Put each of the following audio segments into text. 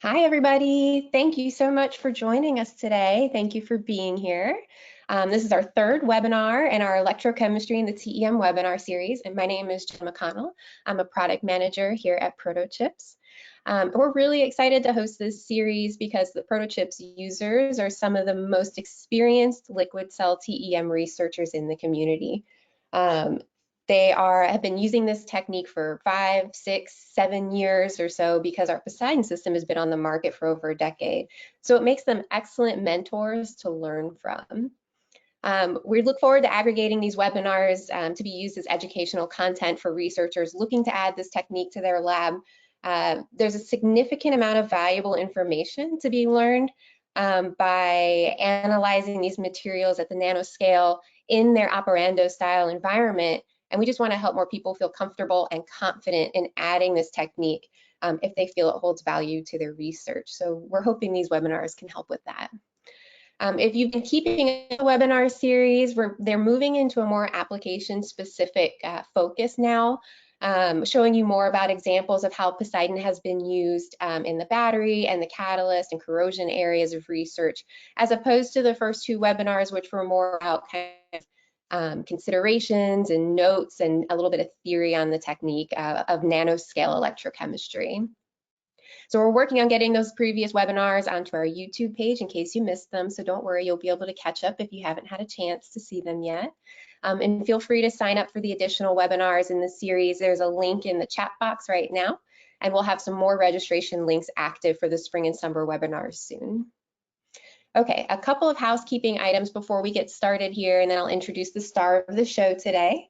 Hi, everybody. Thank you so much for joining us today. Thank you for being here. This is our third webinar in our electrochemistry and the TEM webinar series, and my name is Jen McConnell. I'm a product manager here at Protochips. We're really excited to host this series because the Protochips users are some of the most experienced liquid cell TEM researchers in the community. They have been using this technique for 5, 6, 7 years or so because our Poseidon system has been on the market for over a decade. So it makes them excellent mentors to learn from. We look forward to aggregating these webinars to be used as educational content for researchers looking to add this technique to their lab. There's a significant amount of valuable information to be learned by analyzing these materials at the nanoscale in their operando style environment. And we just want to help more people feel comfortable and confident in adding this technique if they feel it holds value to their research. So we're hoping these webinars can help with that. If you've been keeping the webinar series, they're moving into a more application-specific focus now, showing you more about examples of how Poseidon has been used in the battery and the catalyst and corrosion areas of research, as opposed to the first two webinars, which were more about kind of considerations and notes and a little bit of theory on the technique of nanoscale electrochemistry. So we're working on getting those previous webinars onto our YouTube page in case you missed them. So don't worry, you'll be able to catch up if you haven't had a chance to see them yet. And feel free to sign up for the additional webinars in the series. There's a link in the chat box right now, and we'll have some more registration links active for the spring and summer webinars soon. Okay, a couple of housekeeping items before we get started here, and then I'll introduce the star of the show today.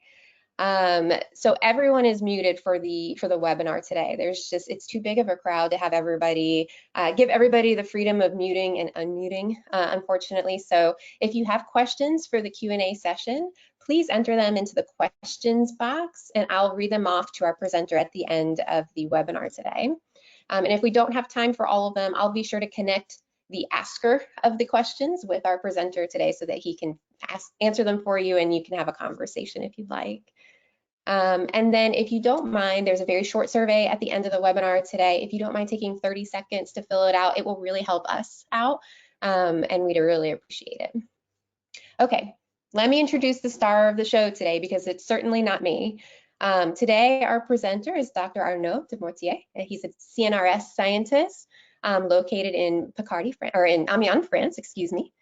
So everyone is muted for the webinar today. It's too big of a crowd to have everybody, give everybody the freedom of muting and unmuting, unfortunately. So if you have questions for the Q&A session, please enter them into the questions box and I'll read them off to our presenter at the end of the webinar today. And if we don't have time for all of them, I'll be sure to connect the asker of the questions with our presenter today so that he can answer them for you and you can have a conversation if you'd like. And then if you don't mind, there's a very short survey at the end of the webinar today. If you don't mind taking 30 seconds to fill it out, it will really help us out and we'd really appreciate it. Okay, let me introduce the star of the show today because it's certainly not me. Today, our presenter is Dr. Arnaud Demortière. He's a CNRS scientist located in Picardie, in Amiens, France, excuse me.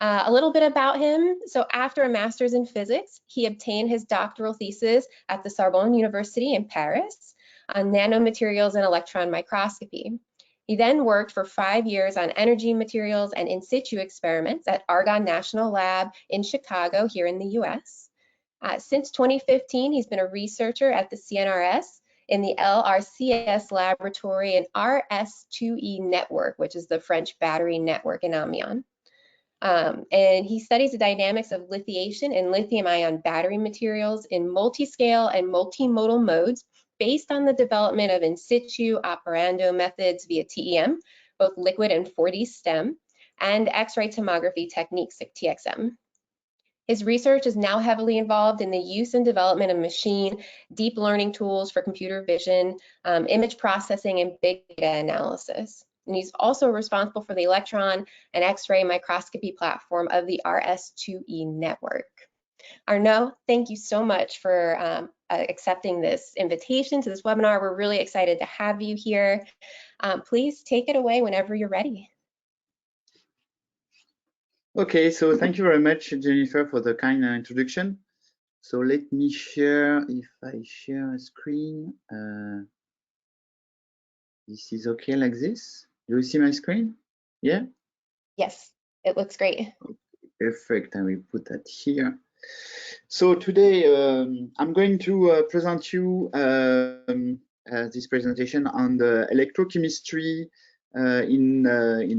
A little bit about him. So after a master's in physics, he obtained his doctoral thesis at the Sorbonne University in Paris on nanomaterials and electron microscopy. He then worked for 5 years on energy materials and in situ experiments at Argonne National Lab in Chicago here in the US. Since 2015, he's been a researcher at the CNRS in the LRCS laboratory and RS2E network, which is the French battery network in Amiens. And he studies the dynamics of lithiation and lithium-ion battery materials in multi-scale and multimodal modes based on the development of in situ operando methods via TEM, both liquid and 4D STEM, and X-ray tomography techniques like TXM. His research is now heavily involved in the use and development of machine deep learning tools for computer vision, image processing, and big data analysis. And he's also responsible for the electron and X-ray microscopy platform of the RS2E network. Arnaud, thank you so much for accepting this invitation to this webinar. We're really excited to have you here. Please take it away whenever you're ready. Okay, so thank you very much, Jennifer, for the kind introduction. So let me share, if I share a screen, this is okay like this? Do you see my screen? Yeah? Yes, it looks great. Okay, perfect, I will put that here. So today I'm going to present you this presentation on the electrochemistry in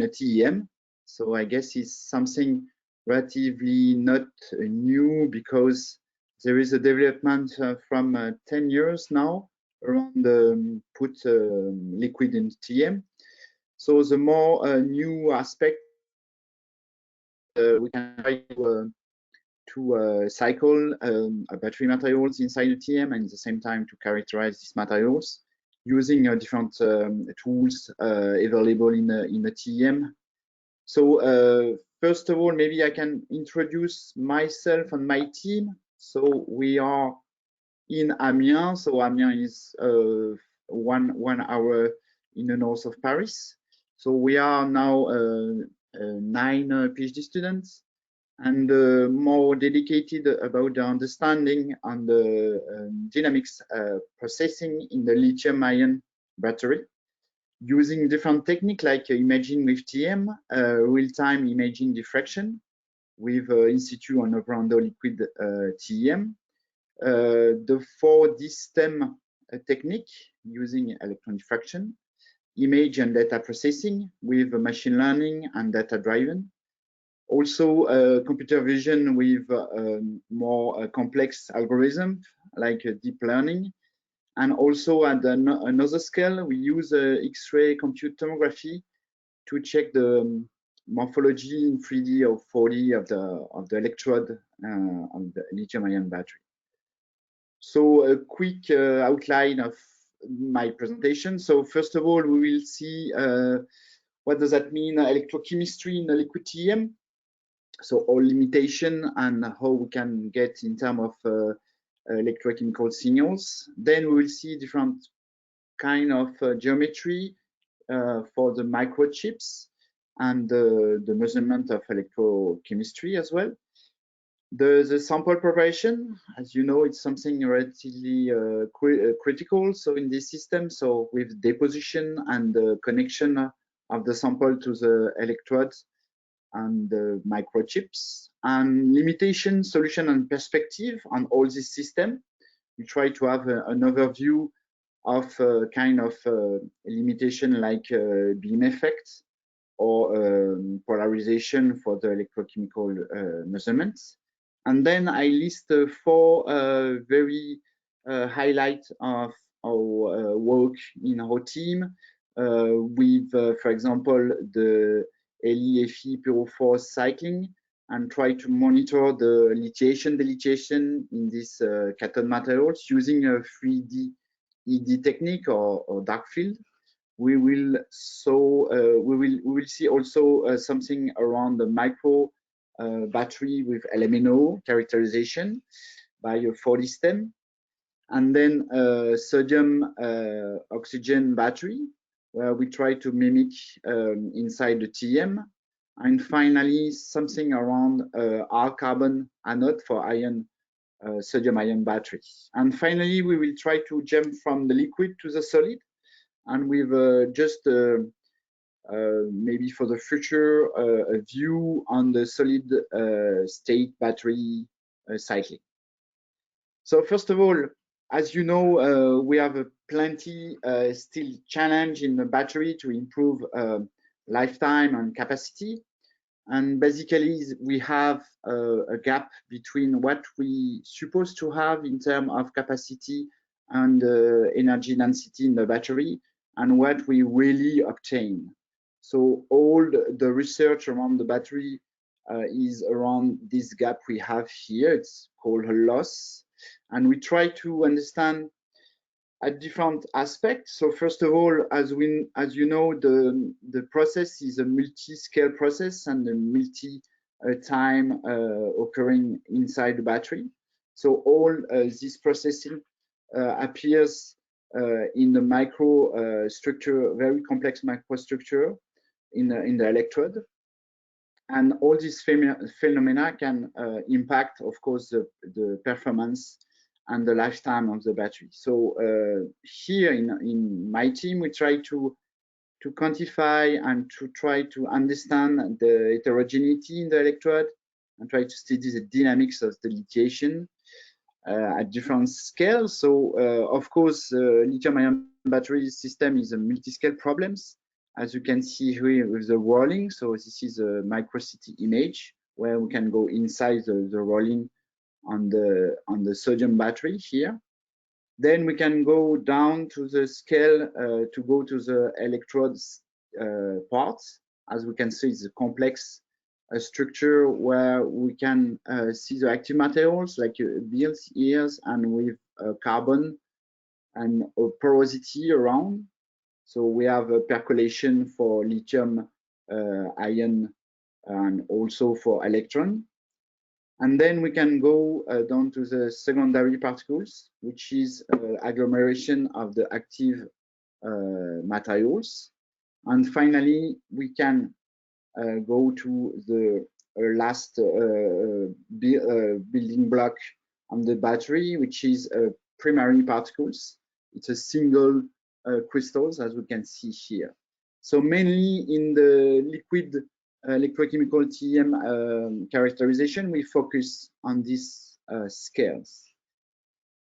a TEM. So I guess it's something relatively not new because there is a development from 10 years now around put liquid in TEM. So the more new aspect we can try to cycle battery materials inside the TEM and at the same time to characterize these materials. using different tools available in the TEM. So first of all, maybe I can introduce myself and my team. So we are in Amiens. So Amiens is 1 hour in the north of Paris. So we are now 9 PhD students, and more dedicated about the understanding and the dynamics processing in the lithium-ion battery, using different techniques like imaging with TEM, real-time imaging diffraction with in situ on operando liquid TEM, the 4D STEM technique using electron diffraction, image and data processing with machine learning and data driven. Also computer vision with more complex algorithm like deep learning. And also at another scale, we use X-ray compute tomography to check the morphology in 3D or 4D of the electrode of the lithium-ion battery. So a quick outline of my presentation. So first of all, we will see what does that mean, electrochemistry in the liquid TEM. So all limitation and how we can get in terms of electrochemical signals. Then we will see different kind of geometry for the microchips and the measurement of electrochemistry as well. The sample preparation, as you know, it's something relatively critical. So in this system, so with deposition and the connection of the sample to the electrodes and the microchips, and limitation, solution, and perspective on all this system. We try to have an overview of kind of limitation like beam effect or polarization for the electrochemical measurements. And then I list 4 very highlights of our work in our team with, for example, the LEFE pyrophore cycling, and try to monitor the lithiation deletion in these cathode materials using a 3D ED technique or dark field. We will see also something around the micro battery with LMNO characterization by a 4D stem, and then sodium oxygen battery, where we try to mimic inside the TEM, and finally something around R-carbon anode for ion sodium ion battery. And finally, we will try to jump from the liquid to the solid, and with just maybe for the future a view on the solid state battery cycling. So first of all, as you know, we have a plenty still challenge in the battery to improve lifetime and capacity. And basically, we have a gap between what we supposed to have in terms of capacity and energy density in the battery and what we really obtain. So all the research around the battery is around this gap we have here. It's called a loss. And we try to understand at different aspects. So first of all, as you know, the process is a multi-scale process and a multi-time occurring inside the battery. So all this processing appears in the micro structure, very complex microstructure in the electrode. And all these phenomena can impact, of course, the performance and the lifetime of the battery. So here in my team, we try to quantify and to try to understand the heterogeneity in the electrode and try to study the dynamics of the lithiation at different scales. So of course, lithium-ion battery system is a multi-scale problems, as you can see here with the rolling. So this is a microcity image where we can go inside the rolling on the sodium battery here. Then we can go down to the scale to go to the electrodes parts. As we can see, it's a complex structure where we can see the active materials like beads, ears, and with carbon and porosity around. So we have a percolation for lithium ion and also for electron. And then we can go down to the secondary particles, which is agglomeration of the active materials. And finally, we can go to the last building block on the battery, which is primary particles. It's a single crystals, as we can see here. So mainly in the liquid electrochemical TEM characterization, we focus on these scales.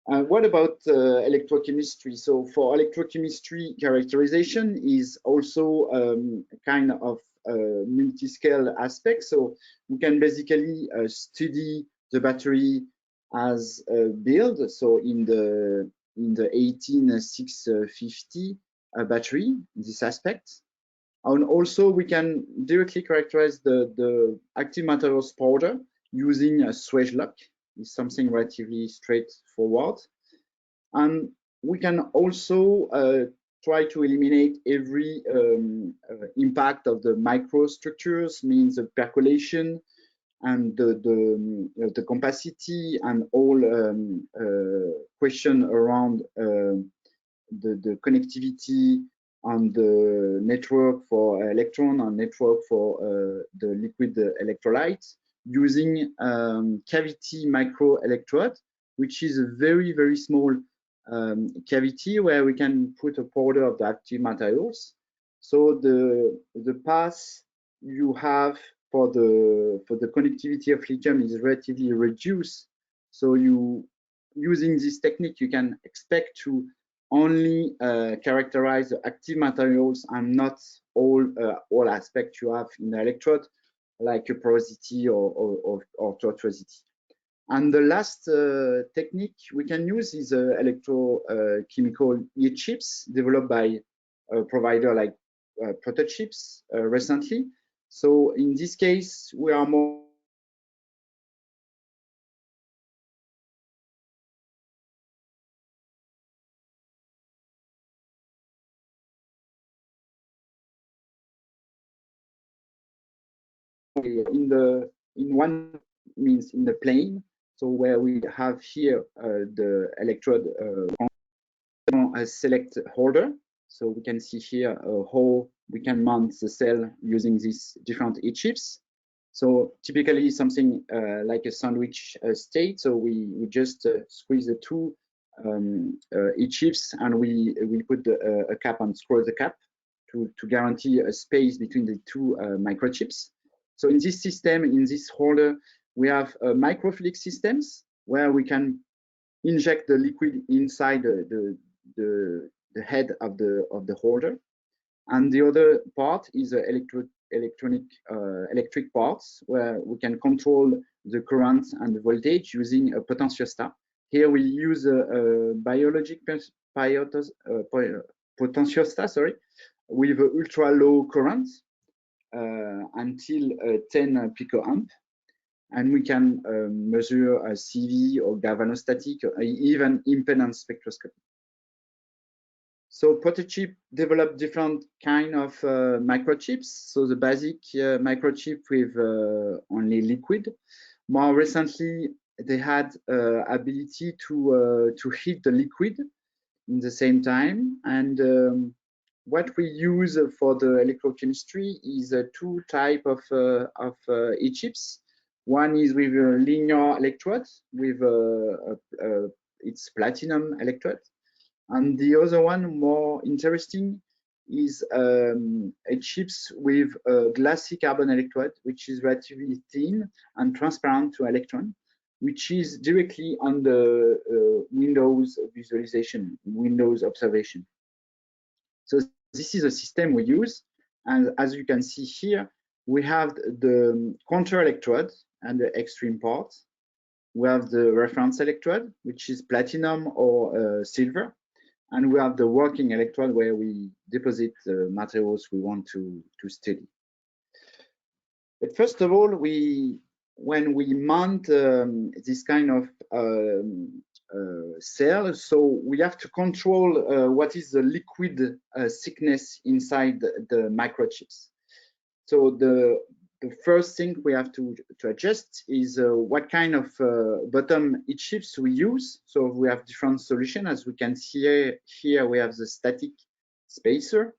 What about electrochemistry? So for electrochemistry, characterization is also kind of multi-scale aspect. So we can basically study the battery as a build. So in the 18650 battery, this aspect. And also we can directly characterize the active materials powder using a swage lock. It's something relatively straightforward. And we can also try to eliminate every impact of the microstructures, means the percolation and the capacity and all question around the connectivity on the network for electron and network for the liquid electrolyte using cavity micro electrode, which is a very, very small cavity where we can put a powder of the active materials. So the path you have for the connectivity of lithium is relatively reduced. So using this technique, you can expect to only characterize the active materials and not all aspects you have in the electrode, like porosity or tortuosity. And the last technique we can use is electrochemical E-chips developed by a provider like Protochips recently. So in this case, we are more in one means in the plane. So where we have here the electrode a select holder. So we can see here how we can mount the cell using these different E-chips. So typically something like a sandwich state. So we just squeeze the two E-chips and we put a cap and screw the cap to guarantee a space between the two microchips. So in this system, in this holder, we have microfluidic systems where we can inject the liquid inside the head of the holder, and the other part is the electric parts where we can control the current and the voltage using a potentiostat. Here we use a biologic potentiostat, sorry, with ultra low current until 10 picoamp. And we can measure a CV or galvanostatic or even impedance spectroscopy. So Protochip developed different kind of microchips. So the basic microchip with only liquid. More recently, they had ability to heat the liquid in the same time. And what we use for the electrochemistry is two type of E-chips. One is with a linear electrode with it's platinum electrode, and the other one, more interesting, is E-chips with a glassy carbon electrode, which is relatively thin and transparent to electron, which is directly on the Windows visualization, Windows observation. So this is a system we use, and as you can see here, we have the counter electrode and the extreme part. We have the reference electrode, which is platinum or silver, and we have the working electrode where we deposit the materials we want to study. But first of all, when we mount this kind of cell. So we have to control what is the liquid thickness inside the microchips. So the first thing we have to adjust is what kind of bottom heat chips we use. So we have different solutions. As we can see here we have the static spacer.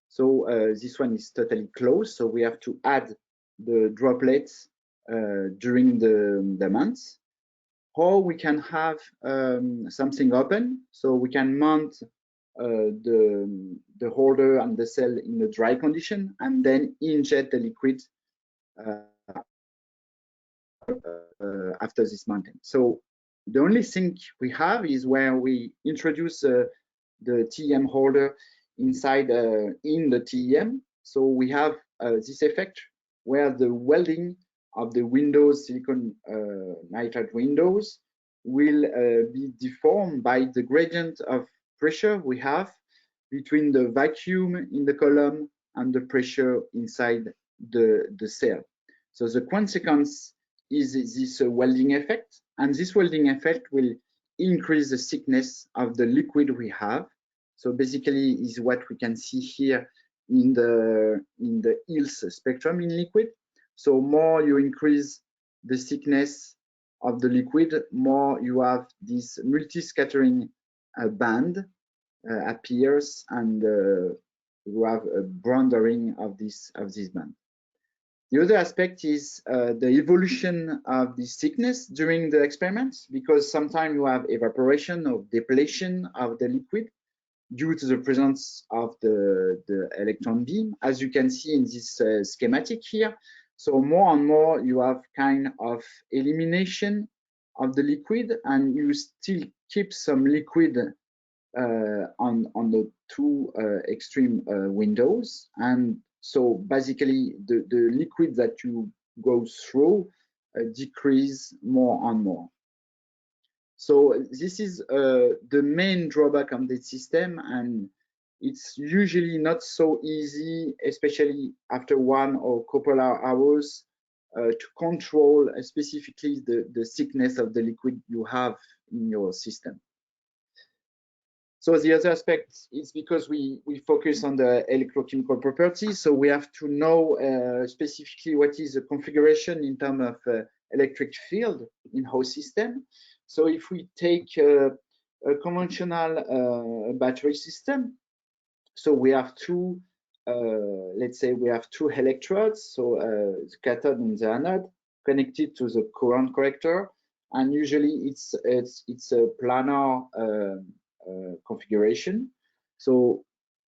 So this one is totally closed. So we have to add the droplets during the months. Or we can have something open. So we can mount the holder and the cell in a dry condition and then inject the liquid after this mounting. So the only thing we have is where we introduce the TEM holder inside in the TEM. So we have this effect where the welding of the windows, silicon nitride windows, will be deformed by the gradient of pressure we have between the vacuum in the column and the pressure inside the cell. So the consequence is this welding effect, and this welding effect will increase the thickness of the liquid we have. So basically is what we can see here in the Hills spectrum in liquid. So more you increase the thickness of the liquid, more you have this multi-scattering band appears, and you have a broadening of this band. The other aspect is the evolution of the thickness during the experiments, because sometimes you have evaporation or depletion of the liquid due to the presence of the electron beam, as you can see in this schematic here. So more and more you have kind of elimination of the liquid, and you still keep some liquid on the two extreme windows. And so basically the liquid that you go through decrease more and more. So this is the main drawback of the system, and it's usually not so easy, especially after 1 or couple of hours, to control specifically the thickness of the liquid you have in your system. So the other aspect is because we focus on the electrochemical properties, so we have to know specifically what is the configuration in terms of electric field in our system. So if we take a conventional battery system, so we have two, let's say we have two electrodes, so the cathode and the anode connected to the current collector, and usually it's a planar configuration. So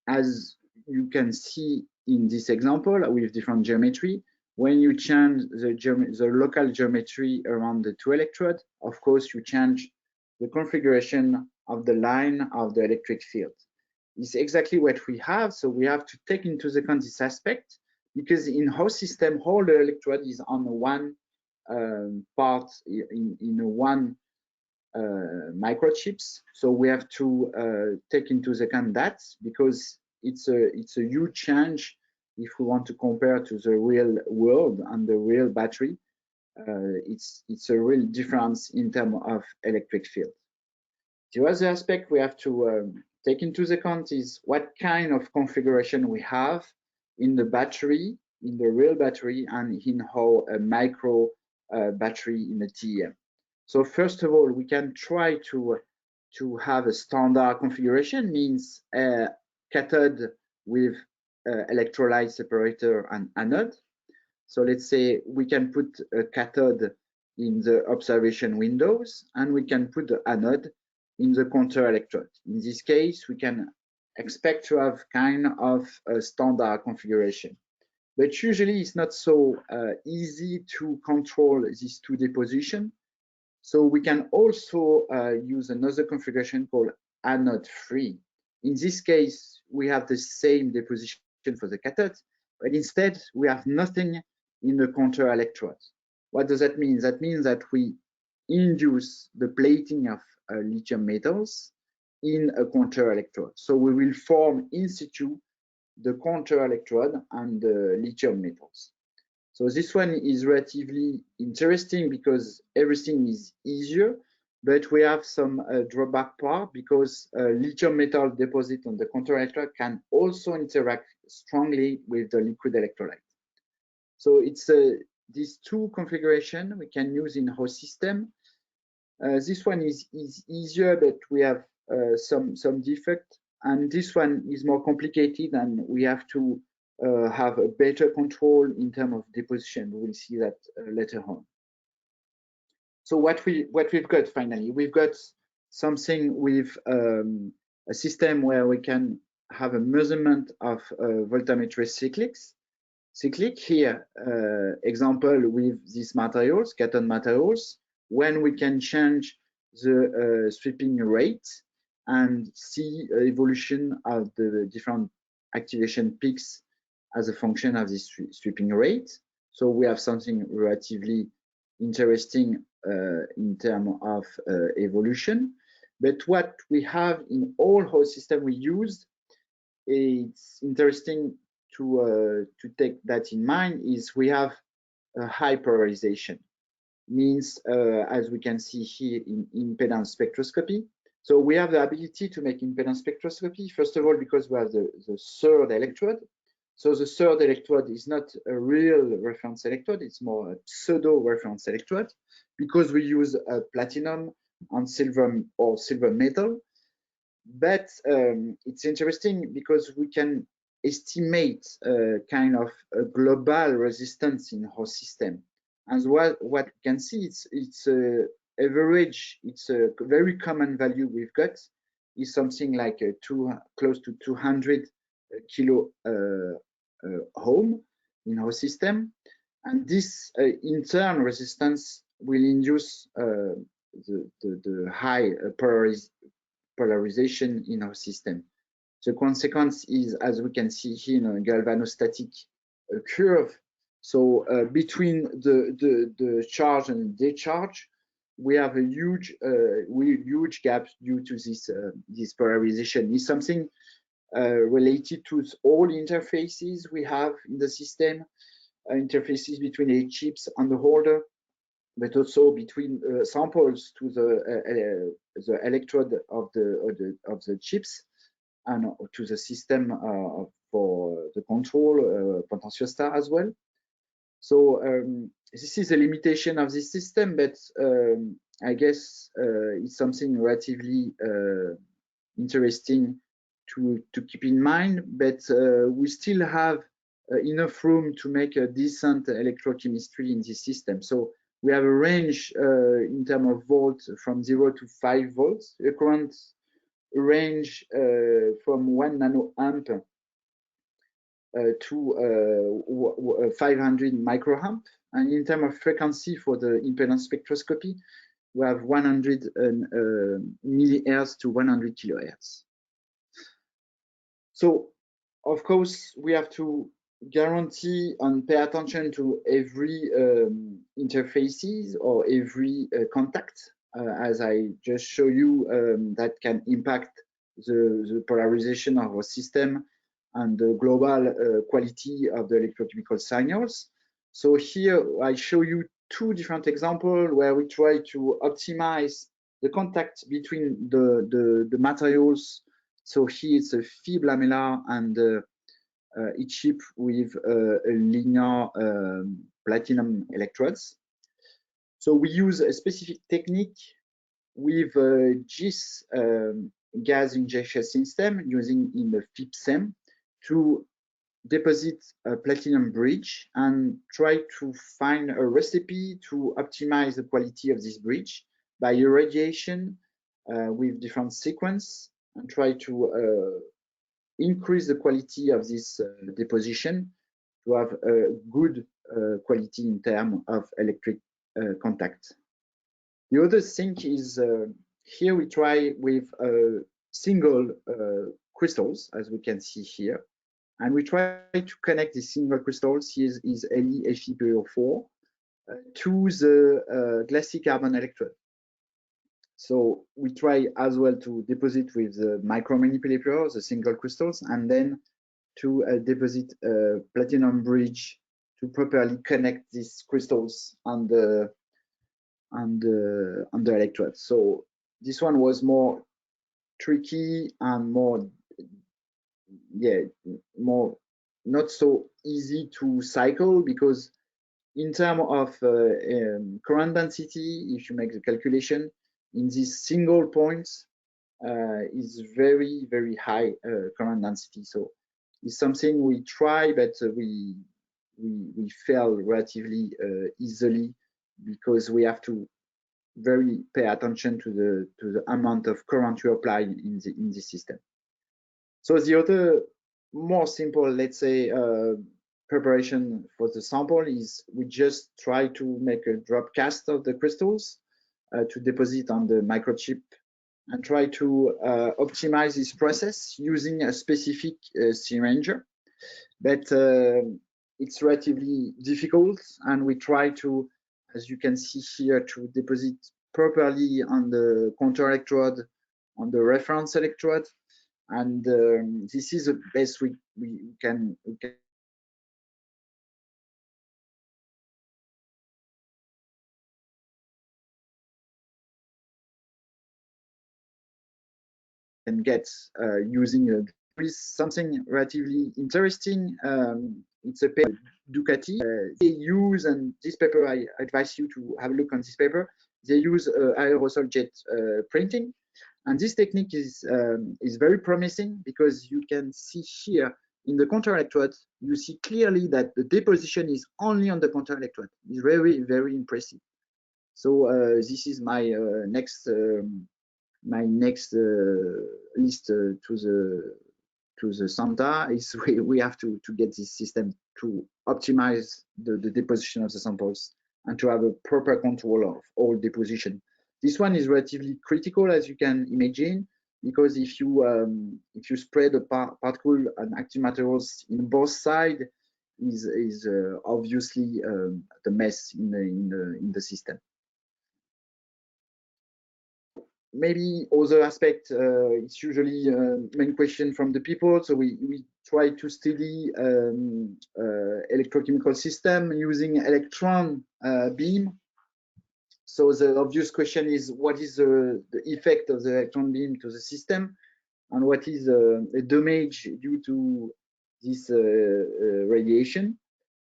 as you can see in this example with different geometry, when you change the local geometry around the two electrodes, of course you change the configuration of the line of the electric field. It's exactly what we have, so we have to take into account this aspect, because in our system all the electrode is on one part in one microchips. So we have to take into account that, because it's a huge change if we want to compare to the real world and the real battery. It's a real difference in terms of electric field. The other aspect we have to take into account is what kind of configuration we have in the battery, in the real battery, and in our micro battery in the TEM. So first of all, we can try to have a standard configuration, means cathode with electrolyte separator and anode. So let's say we can put a cathode in the observation windows, and we can put the anode in the counter electrode. In this case, we can expect to have kind of a standard configuration. But usually it's not so easy to control these two depositions. So we can also use another configuration called anode free. In this case, we have the same deposition for the cathode, but instead we have nothing in the counter electrode. What does that mean? That means that we induce the plating of lithium metals in a counter electrode. So we will form in situ the counter electrode and the lithium metals. So this one is relatively interesting because everything is easier, but we have some drawback part because lithium metal deposit on the contour electrode can also interact strongly with the liquid electrolyte. So it's these two configurations we can use in host system. This one is easier, but we have some defect, and this one is more complicated, and we have to have a better control in terms of deposition. We will see that later on. So what we've got finally, we've got something with a system where we can have a measurement of voltammetry cyclic here, example with these materials, cathode materials, when we can change the sweeping rate and see evolution of the different activation peaks as a function of this sweeping rate. So we have something relatively interesting in terms of evolution. But what we have in all host system we used, it's interesting to take that in mind, is we have a high polarization. Means, as we can see here in impedance spectroscopy. So we have the ability to make impedance spectroscopy, first of all, because we have the third electrode. So the third electrode is not a real reference electrode, it's more a pseudo reference electrode, because we use platinum and silver or silver metal. But it's interesting because we can estimate kind of a global resistance in host system. As what we can see, it's a average, it's a very common value we've got, is something like close to 200 kilo ohm in our system, and this internal resistance will induce the high polarization in our system. The consequence is, as we can see here in a galvanostatic curve, so between the charge and discharge, we have a huge gap due to this polarization. Is something related to all interfaces we have in the system, interfaces between the chips and the holder, but also between samples to the electrode of the chips and to the system for the control potentiostat as well. So this is a limitation of this system, but I guess it's something relatively interesting to keep in mind. But we still have enough room to make a decent electrochemistry in this system. So we have a range in terms of volts from 0 to 5 volts, a current range from 1 nanoamp to 500 microamp. And in terms of frequency for the impedance spectroscopy, we have 100 millihertz to 100 kilohertz. So, of course, we have to guarantee and pay attention to every interfaces or every contact, as I just show you, that can impact the polarization of our system and the global quality of the electrochemical signals. So here I show you two different examples where we try to optimize the contact between the materials. So here it's a fib lamella and each chip with a linear platinum electrodes. So we use a specific technique with GIS gas injection system using in the E-chem to deposit a platinum bridge and try to find a recipe to optimize the quality of this bridge by irradiation with different sequence, and try to increase the quality of this deposition to have a good quality in terms of electric contact. The other thing is here we try with single crystals, as we can see here, and we try to connect the single crystals. Here is LeFePO4 to the glassy carbon electrode. So we try as well to deposit with the micromanipulators, the single crystals, and then to deposit a platinum bridge to properly connect these crystals on the on the electrode. So this one was more tricky and more not so easy to cycle, because in terms of current density, if you make the calculation in these single points, is very, very high current density. So it's something we try, but we fail relatively easily, because we have to very pay attention to the amount of current you apply in the system. So the other more simple, let's say, preparation for the sample is we just try to make a drop cast of the crystals to deposit on the microchip, and try to optimize this process using a specific syringer. But it's relatively difficult, and we try to, as you can see here, to deposit properly on the counter electrode, on the reference electrode, and this is the best we can get using there is something relatively interesting. It's a paper Ducati they use, and this paper, I advise you to have a look on this paper. They use aerosol jet printing, and this technique is very promising, because you can see here in the counter electrode, you see clearly that the deposition is only on the counter electrode. It's very, very impressive. So this is my next list to the Santa is we have to get this system to optimize the deposition of the samples, and to have a proper control of all deposition. This one is relatively critical, as you can imagine, because if you spread the particle and active materials in both sides, is obviously the mess in the system. Maybe other aspect, it's usually main question from the people. So we try to study electrochemical system using electron beam. So the obvious question is, what is the effect of the electron beam to the system, and what is the damage due to this radiation?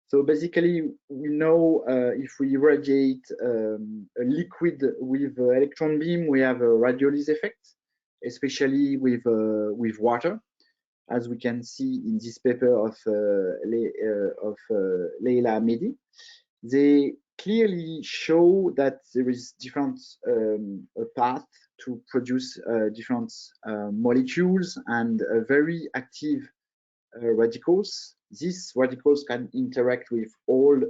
So basically, we know if we irradiate a liquid with electron beam, we have a radiolysis effect, especially with water, as we can see in this paper of Leila Mehdi. They clearly show that there is different path to produce different molecules and very active radicals. These radicals can interact with all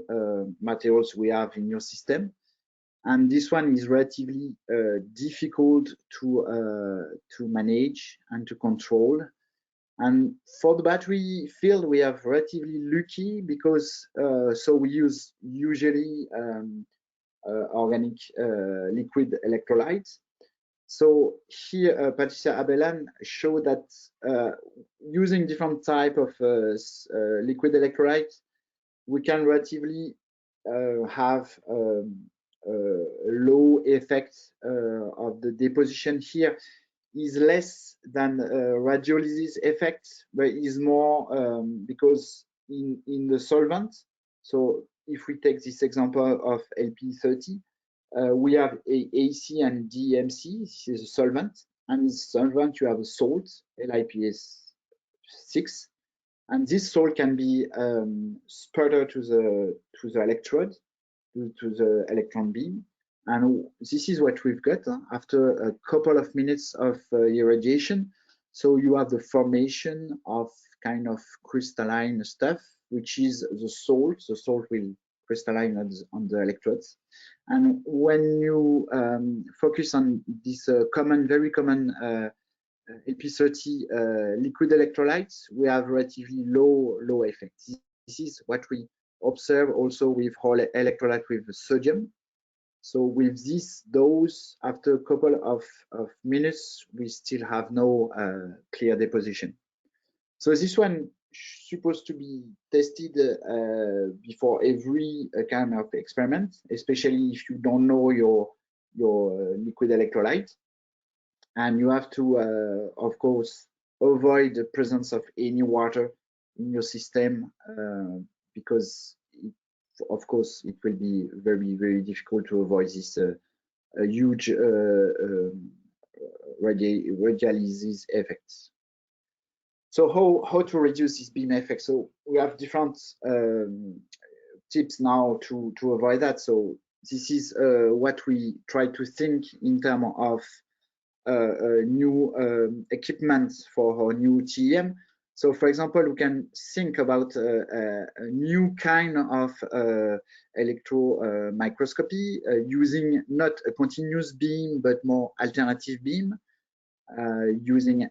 materials we have in your system, and this one is relatively difficult to manage and to control. And for the battery field, we have relatively lucky, because so we use usually organic liquid electrolytes. So here, Patricia Abellan showed that using different type of liquid electrolytes, we can relatively have low effect of the deposition. Here is less than radiolysis effect, but is more because in the solvent. So if we take this example of LP30, we have AC and DMC. This is a solvent, and in solvent you have a salt, LiPs6, and this salt can be spurred to the electrode, to the electron beam, and this is what we've got after a couple of minutes of irradiation. So you have the formation of kind of crystalline stuff, which is the salt. The salt will crystalline on the electrodes. And when you focus on this very common LP30 liquid electrolytes, we have relatively low effect. This is what we observe also with whole electrolyte with sodium. So with this dose, after a couple of minutes, we still have no clear deposition. So this one supposed to be tested before every kind of experiment, especially if you don't know your liquid electrolyte. And you have to, of course, avoid the presence of any water in your system because, of course, it will be very, very difficult to avoid this huge radiolysis effects. So how to reduce this beam effect? So we have different tips now to avoid that. So this is what we try to think in terms of new equipment for our new TEM. So for example, we can think about a new kind of electro microscopy using not a continuous beam, but more alternative beam using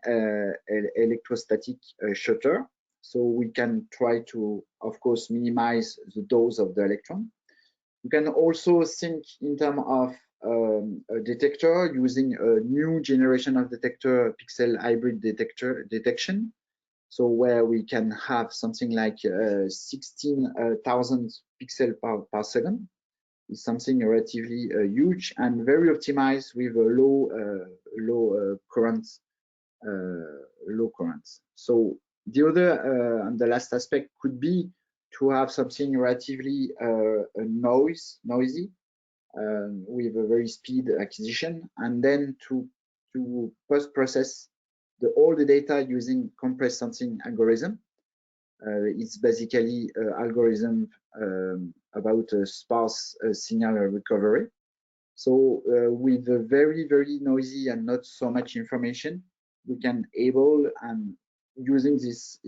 electrostatic shutter. So we can try to, of course, minimize the dose of the electron. We can also think in terms of a detector using a new generation of detector, pixel hybrid detection. So where we can have something like 16,000 pixels per second. Is something relatively huge and very optimized with a low currents. So the other and the last aspect could be to have something relatively noisy with a very speed acquisition, and then to post-process all the data using compressed sensing algorithm. It's basically an algorithm about sparse signal recovery. So with a very, very noisy and not so much information, we can able and using this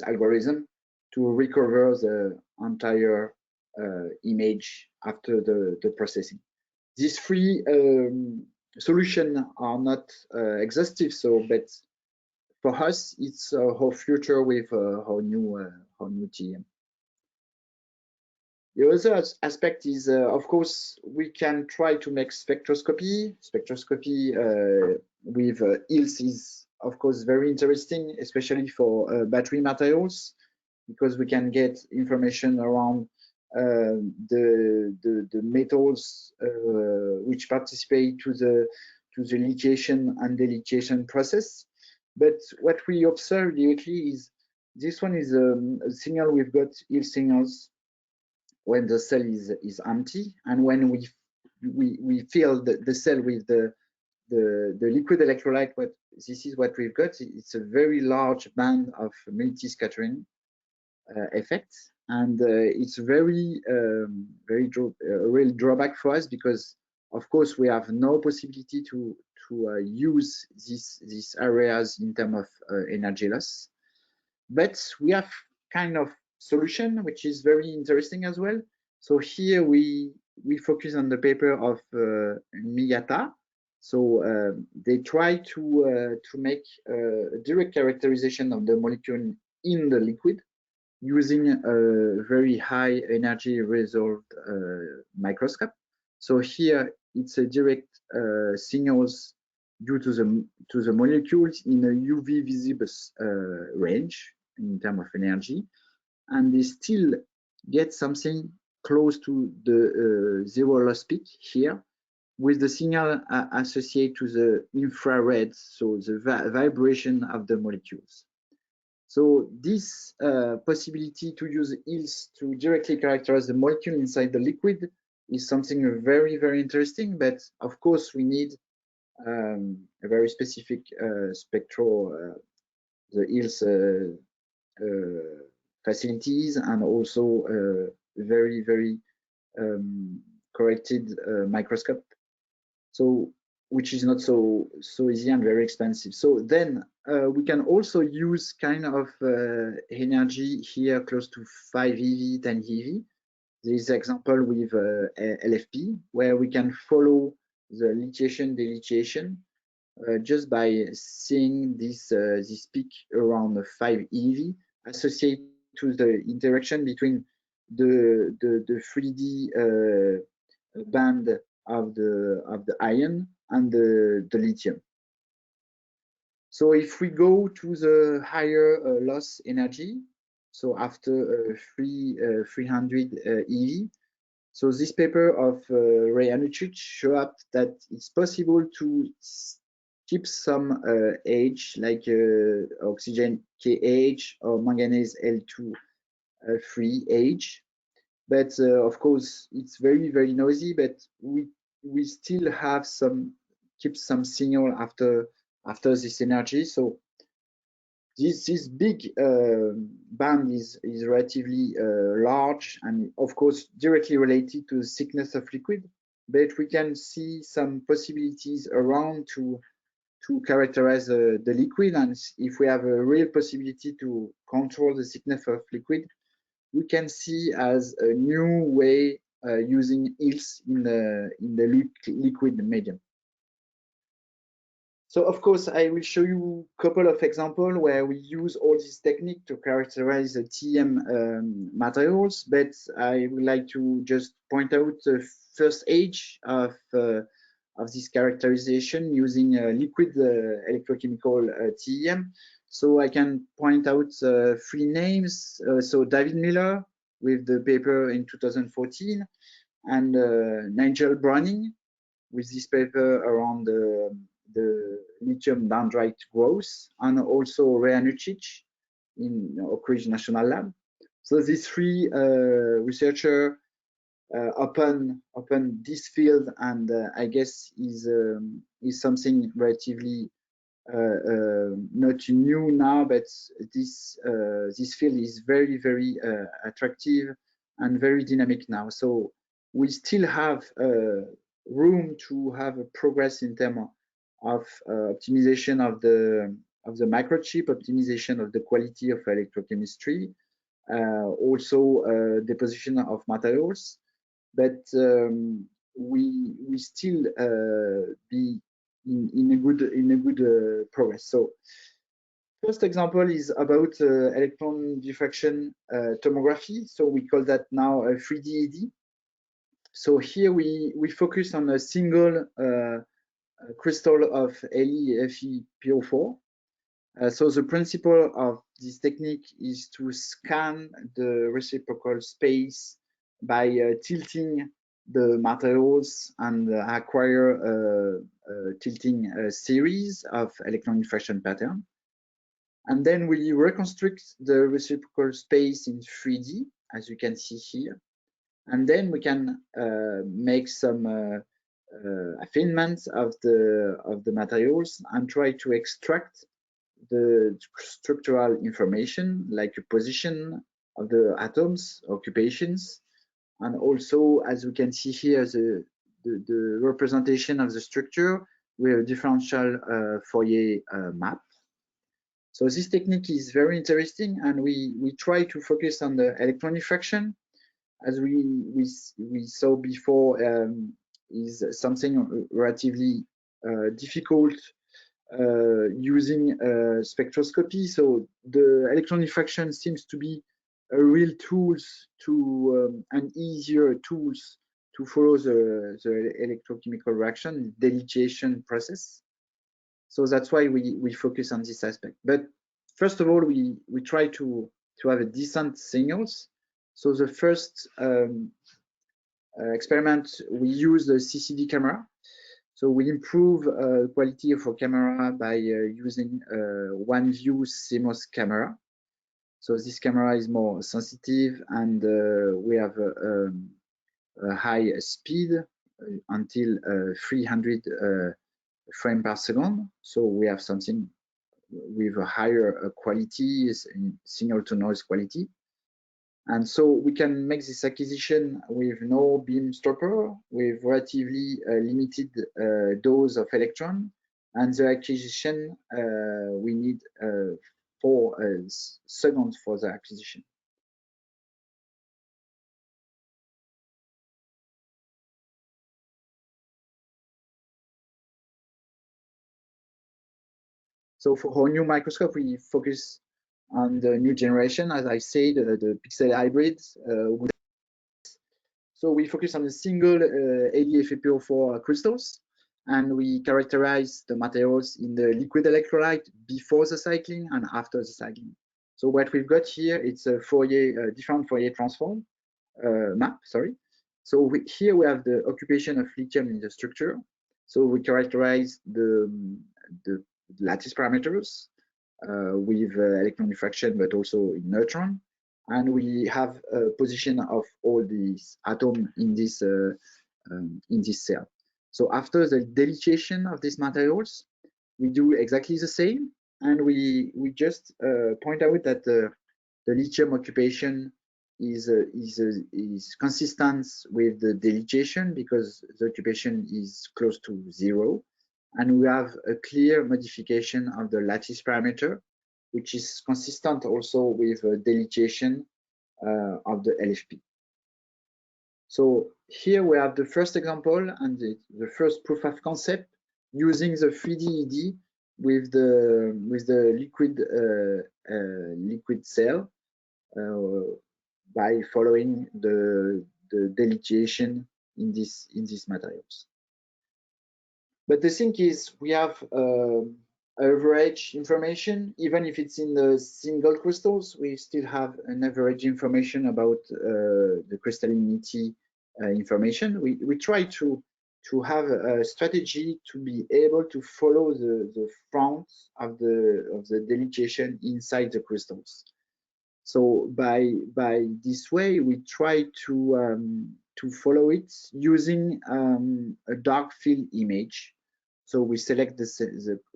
algorithm to recover the entire image after the processing. These three solutions are not exhaustive, so but for us, it's our future with our new TEM. The other aspect is, of course, we can try to make spectroscopy. Spectroscopy with EELS is, of course, very interesting, especially for battery materials, because we can get information around the metals which participate to the lithiation and delithiation process. But what we observe directly is this one is a signal. We've got EELS signals when the cell is empty, and when we fill the cell with the liquid electrolyte, this is what we've got. It's a very large band of multi-scattering effects, and it's very real drawback for us, because of course we have no possibility to use these areas in terms of energy loss. But we have kind of solution which is very interesting as well. So here we focus on the paper of Miyata. So they try to make a direct characterization of the molecule in the liquid using a very high energy resolved microscope. So here it's a direct signals due to the molecules in a UV visible range in terms of energy, and they still get something close to the zero loss peak here, with the signal associated to the infrared, so the vibration of the molecules. So this possibility to use EELS to directly characterize the molecule inside the liquid is something very, very interesting. But of course, we need a very specific spectral, the EELS facilities, and also very, very corrected microscope. So which is not so easy and very expensive. So then we can also use kind of energy here close to 5 eV, 10 eV. There is example with LFP, where we can follow the lithiation, delithiation, just by seeing this peak around 5 eV associated to the interaction between the 3D band of the ion and the lithium. So if we go to the higher loss energy, so after 300 eV, so this paper of Ray Anuchich showed that it's possible to keep some H like oxygen KH or manganese L2 free H, but of course it's very noisy. But we still have keep some signal after this energy. So this big band is relatively large and of course directly related to the thickness of liquid, but we can see some possibilities around to characterize the liquid, and if we have a real possibility to control the thickness of liquid, we can see as a new way using hills in the liquid medium. So of course, I will show you a couple of examples where we use all this technique to characterize the TEM materials, but I would like to just point out the first stage of this characterization using liquid electrochemical TEM. So I can point out 3 names. So David Miller with the paper in 2014, and Nigel Browning with this paper around the lithium dendrite growth, and also Ray Anuchich in Oak Ridge National Lab. So these 3 researchers open this field, and I guess is something relatively not new now, but this field is very attractive and very dynamic now. So we still have room to have a progress in terms of optimization of the microchip, optimization of the quality of electrochemistry, also deposition of materials, but we still be in a good progress. So first example is about electron diffraction tomography. So we call that now a 3D ED. So here we focus on a single crystal of LeFePO4. So the principle of this technique is to scan the reciprocal space by tilting the materials and acquire a tilting series of electron diffraction pattern. And then we reconstruct the reciprocal space in 3D, as you can see here. And then we can make some affinements of the materials and try to extract the structural information like the position of the atoms, occupations, and also, as we can see here, the representation of the structure with a differential Fourier map. So this technique is very interesting, and we try to focus on the electron diffraction, as we saw before, is something relatively difficult using spectroscopy. So the electron diffraction seems to be a real tools to and easier tools to follow the electrochemical reaction, delineation process. So that's why we focus on this aspect. But first of all, we try to have a decent signals. So the first experiment, we use the CCD camera. So we improve quality of our camera by using one view CMOS camera. So this camera is more sensitive, and we have a high speed until 300 frames per second. So we have something with a higher quality, signal to noise quality. And so we can make this acquisition with no beam stopper, with relatively limited dose of electron. And the acquisition, we need 4 seconds for the acquisition. So for our new microscope, we focus on the new generation, as I said, the pixel hybrids. So we focus on a single LeFePO4 crystals. and we characterize the materials in the liquid electrolyte before the cycling and after the cycling. So what we've got here, it's a different Fourier transform map, sorry. So here we have the occupation of lithium in the structure. So we characterize the lattice parameters with electron diffraction, but also in neutron. And we have a position of all these atoms in this cell. So after the deletion of these materials, we do exactly the same, and we just point out that the lithium occupation is consistent with the deletion because the occupation is close to 0, and we have a clear modification of the lattice parameter, which is consistent also with deletion of the LFP. So here we have the first example and the first proof of concept using the 3D-ED with the liquid cell by following the deletion in these materials. But the thing is, we have average information, even if it's in the single crystals, we still have an average information about the crystallinity information. We try to have a strategy to be able to follow the front of the deletion inside the crystals. So by this way, we try to follow it using a dark field image. So we select the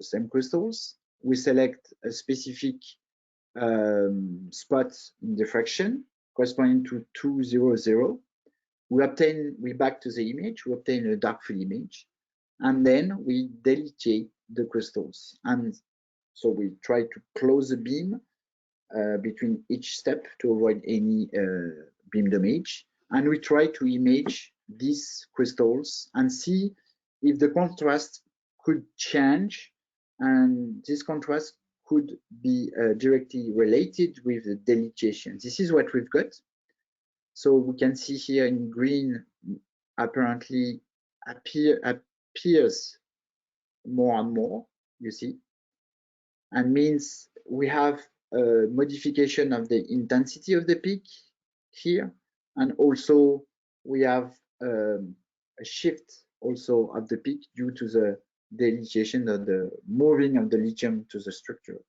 same crystals. We select a specific spot in diffraction corresponding to 200. We back to the image. We obtain a dark field image, and then we delete the crystals. And so we try to close the beam between each step to avoid any beam damage. And we try to image these crystals and see if the contrast could change, and this contrast could be directly related with the deletion. This is what we've got. So we can see here in green, apparently appears more and more, you see, and means we have a modification of the intensity of the peak here, and also we have a shift also of the peak due to the deletion of the moving of the lithium to the structure.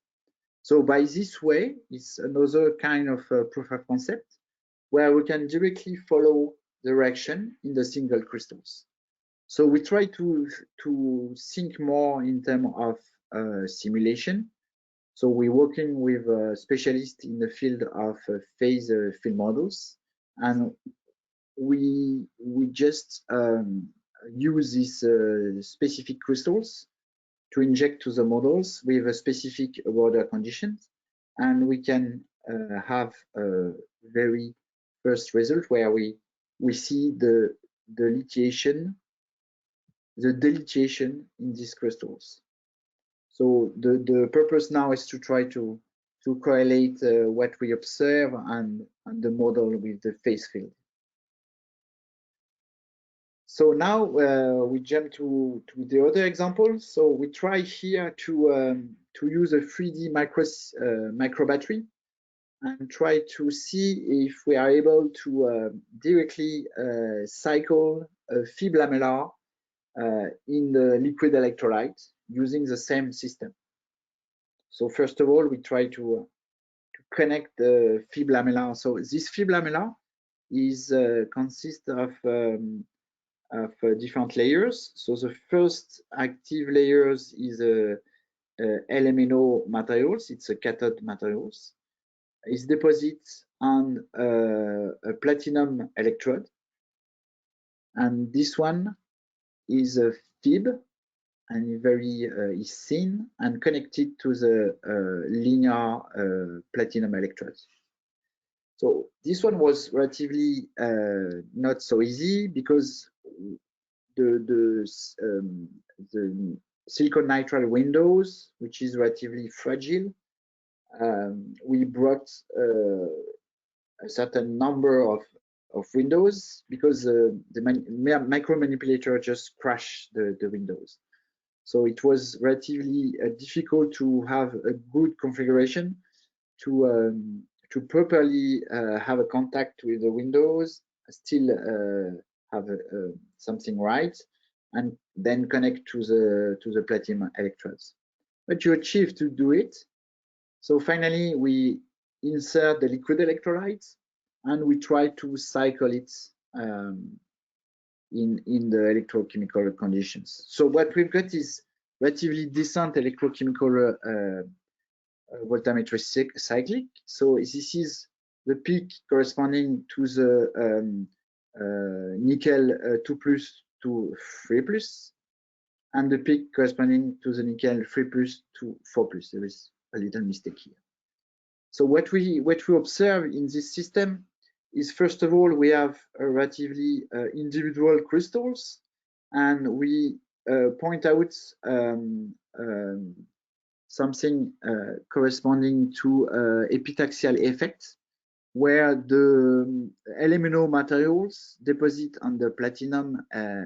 So by this way, it's another kind of proof of concept where we can directly follow the reaction in the single crystals. So we try to think more in terms of simulation. So we're working with specialists in the field of phase field models, and we just use these specific crystals to inject to the models with a specific border conditions, and we can have a very first result where we see the deletion in these crystals. So the purpose now is to try to correlate what we observe and the model with the phase field. So now we jump to the other example. So we try here to use a 3D micro battery and try to see if we are able to directly cycle a fib lamella in the liquid electrolyte using the same system. So first of all, we try to connect the fib lamella. So this fib lamella is consists of different layers. So the first active layers is LMNO materials. It's a cathode materials. It's deposited on a platinum electrode, and this one is a fib and is thin and connected to the linear platinum electrodes. So this one was relatively not so easy because the silicon nitrile windows, which is relatively fragile, we brought a certain number of Windows, because the micro manipulator just crashed the Windows. So it was relatively difficult to have a good configuration to properly have a contact with the Windows, still have something right, and then connect to the platinum electrodes. But you achieve to do it. So finally, we insert the liquid electrolytes and we try to cycle it in the electrochemical conditions. So what we've got is relatively decent electrochemical voltammetric cyclic. So this is the peak corresponding to the nickel 2+ to 3+, and the peak corresponding to the nickel 3+ to 4+. There is a little mistake here. So what we observe in this system is, first of all, we have relatively individual crystals, and we point out something corresponding to epitaxial effect, where the LMNO materials deposit on the platinum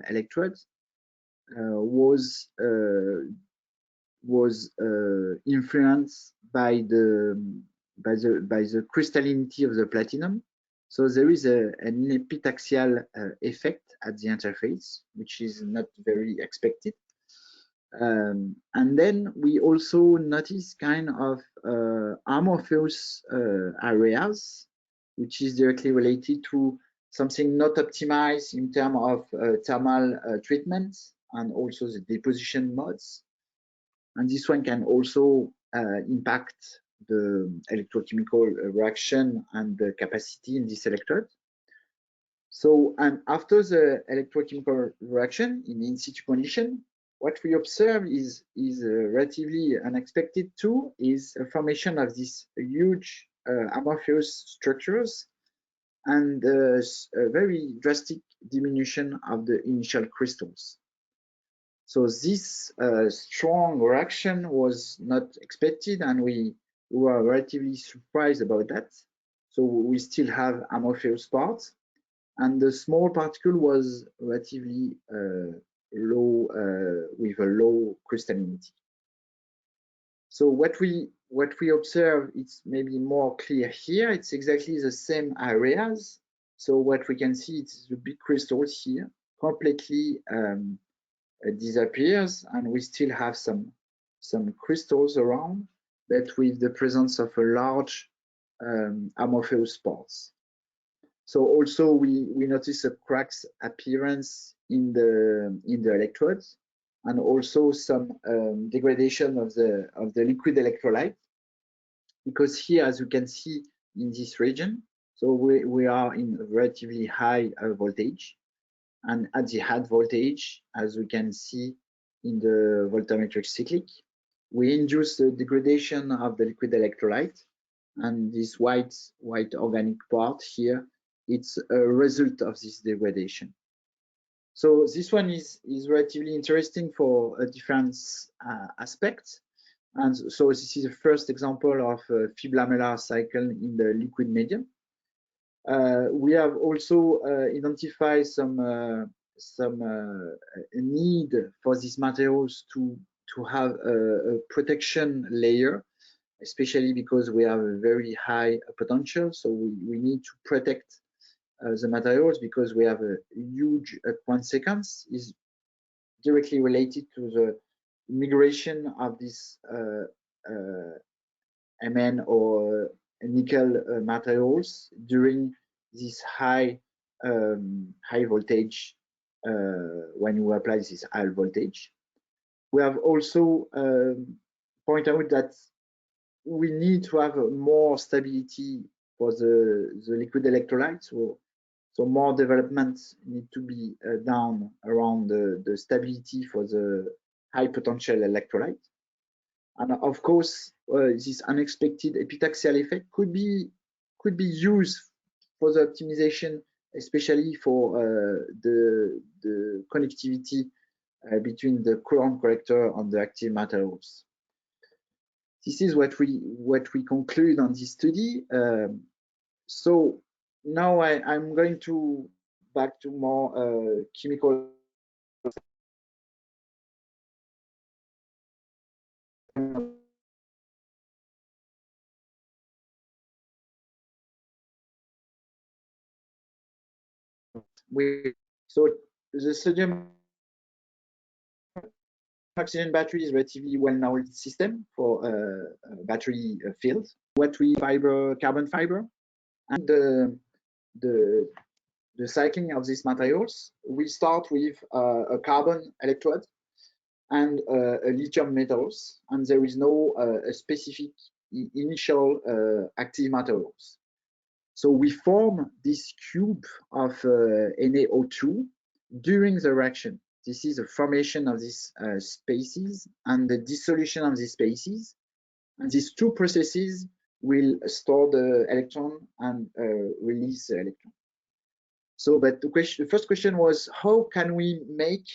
electrode was influenced by the crystallinity of the platinum. So there is an epitaxial effect at the interface, which is not very expected. And then we also notice kind of amorphous areas, which is directly related to something not optimized in terms of thermal treatment and also the deposition modes. And this one can also impact the electrochemical reaction and the capacity in this electrode. So, and after the electrochemical reaction in situ condition, what we observe is relatively unexpected too, is a formation of these huge amorphous structures and a very drastic diminution of the initial crystals. So this strong reaction was not expected, and we were relatively surprised about that. So we still have amorphous parts, and the small particle was relatively low, with a low crystallinity. So what we observe, it's maybe more clear here. It's exactly the same areas. So what we can see, it's the big crystals here completely disappears, and we still have some crystals around, but with the presence of a large amorphous parts. So also we notice a cracks appearance in the electrodes, and also some degradation of the liquid electrolyte, because here, as you can see in this region, so we are in a relatively high voltage, and at the high voltage, as we can see in the voltammetric cyclic, we induce the degradation of the liquid electrolyte, and this white organic part here, it's a result of this degradation. So this one is relatively interesting for a different aspect. And so this is the first example of a fib-lamellar cycle in the liquid medium. We have also identified some need for these materials to have a protection layer, especially because we have a very high potential. So we need to protect the materials, because we have a huge quant sequence is directly related to the migration of this Mn or nickel materials during this high voltage when you apply this high voltage. We have also pointed out that we need to have more stability for the liquid electrolyte. So more development need to be done around the stability for the high potential electrolyte. And of course, this unexpected epitaxial effect could be used for the optimization, especially for the connectivity between the current collector and the active materials. This is what we conclude on this study. So now I'm going to back to more chemical. So the sodium oxygen battery is a relatively well-known system for battery field. What we fiber, carbon fiber, and the cycling of these materials, we start with a carbon electrode and a lithium metals, and there is no a specific initial active materials. So we form this cube of NaO2 during the reaction. This is the formation of these spaces and the dissolution of these spaces. And these two processes will store the electron and release the electron. So, but the first question was, how can we make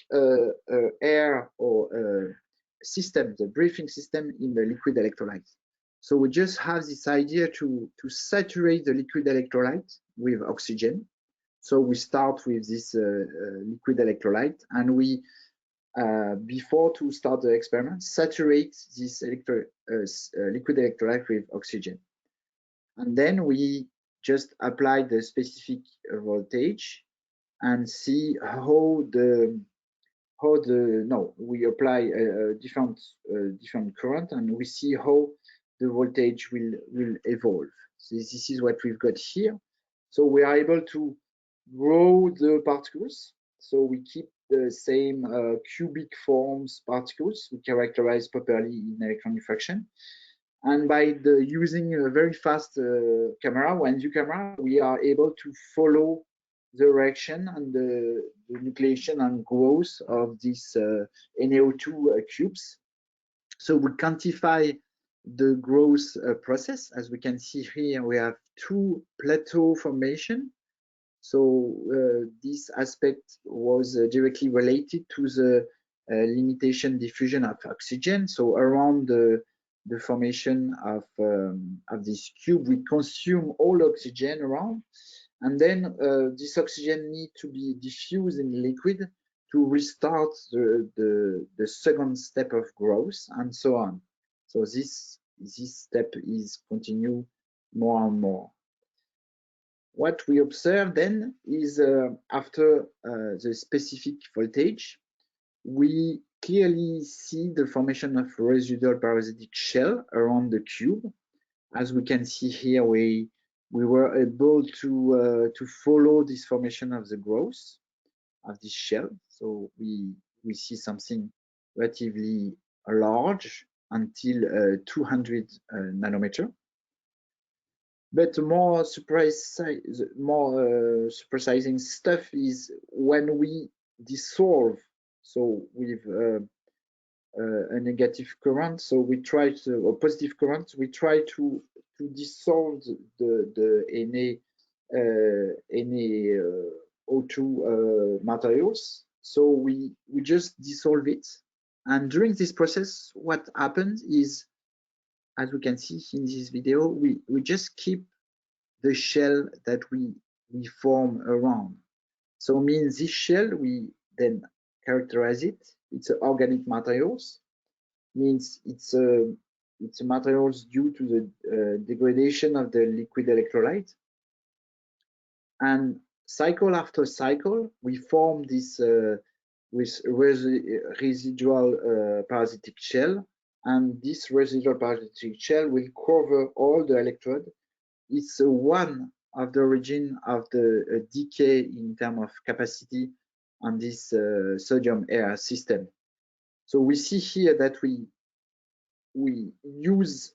air or system, the breathing system in the liquid electrolyte? So we just have this idea to saturate the liquid electrolyte with oxygen. So we start with this liquid electrolyte, and we, before to start the experiment, saturate this liquid electrolyte with oxygen. And then we just apply the specific voltage and see we apply a different current, and we see how the voltage will evolve. So this is what we've got here. So we are able to grow the particles. So we keep the same cubic forms particles we characterize properly in electron diffraction. And by using a very fast camera, one view camera, we are able to follow the reaction and the nucleation and growth of these NaO2 cubes. So we quantify the growth process. As we can see here, we have two plateau formation. So this aspect was directly related to the limitation diffusion of oxygen. So around the formation of this cube, we consume all oxygen around, and then this oxygen needs to be diffused in liquid to restart the second step of growth, and so on. So this step is continue more and more. What we observe then is after the specific voltage, we clearly see the formation of residual parasitic shell around the cube. As we can see here, we were able to follow this formation of the growth of this shell. So we see something relatively large until 200 nanometer. But more surprising stuff is when we dissolve, so with a negative current, so we try to, or positive current, we try to dissolve the NaO2 materials. So we just dissolve it, and during this process, what happens is, as we can see in this video, we just keep the shell that we form around. So means this shell, we then characterize it. It's organic materials. Means it's materials due to the degradation of the liquid electrolyte. And cycle after cycle, we form this with residual parasitic shell, and this residual parasitic shell will cover all the electrode. It's one of the origin of the decay in terms of capacity on this sodium air system. So we see here that we use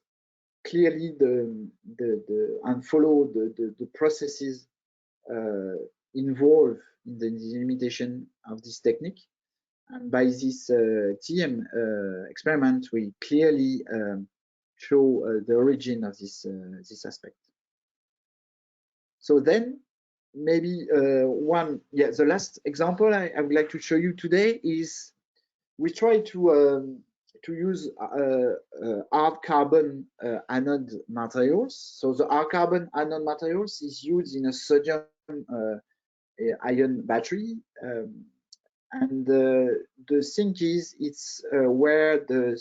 clearly and follow the processes involved in the delimitation of this technique. And by this TEM experiment, we clearly show the origin of this aspect. So then maybe the last example I would like to show you today is we try to to use hard carbon anode materials. So the hard carbon anode materials is used in a sodium ion battery, and the thing is, it's where the